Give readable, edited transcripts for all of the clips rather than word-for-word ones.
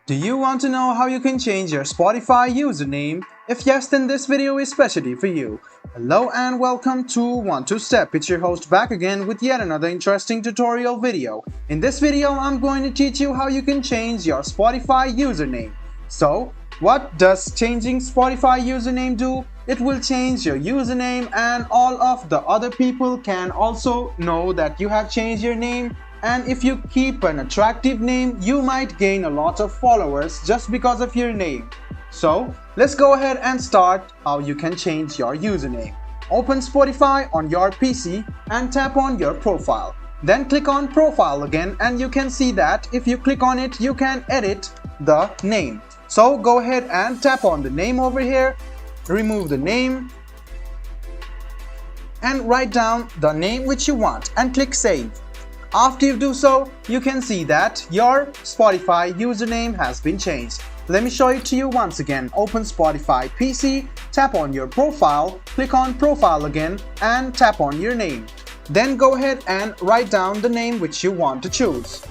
Do you want to know how you can change your Spotify username? If yes, then this video is specially for you. Hello and welcome to 1-2-Step. It's your host back again with yet another interesting tutorial video. In this video, I'm going to teach you how you can change your Spotify username. So, what does changing Spotify username do? It will change your username and all of the other people can also know that you have changed your name. And if you keep an attractive name, you might gain a lot of followers just because of your name. So, let's go ahead and start how you can change your username. Open Spotify on your PC and tap on your profile. Then click on profile again and you can see that if you click on it, you can edit the name. So go ahead and tap on the name over here, remove the name and write down the name which you want and click save. After you do so, you can see that your Spotify username has been changed. Let me show it to you once again. Open Spotify PC, tap on your profile, click on profile again and tap on your name. Then go ahead and write down the name which you want to choose.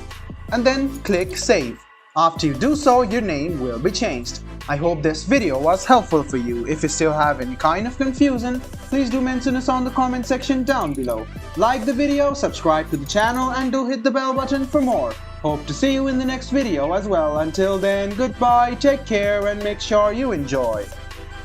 And then click save. After you do so, your name will be changed. I hope this video was helpful for you. If you still have any kind of confusion, please do mention us on the comment section down below. Like the video, subscribe to the channel and do hit the bell button for more. Hope to see you in the next video as well. Until then, goodbye, take care and make sure you enjoy.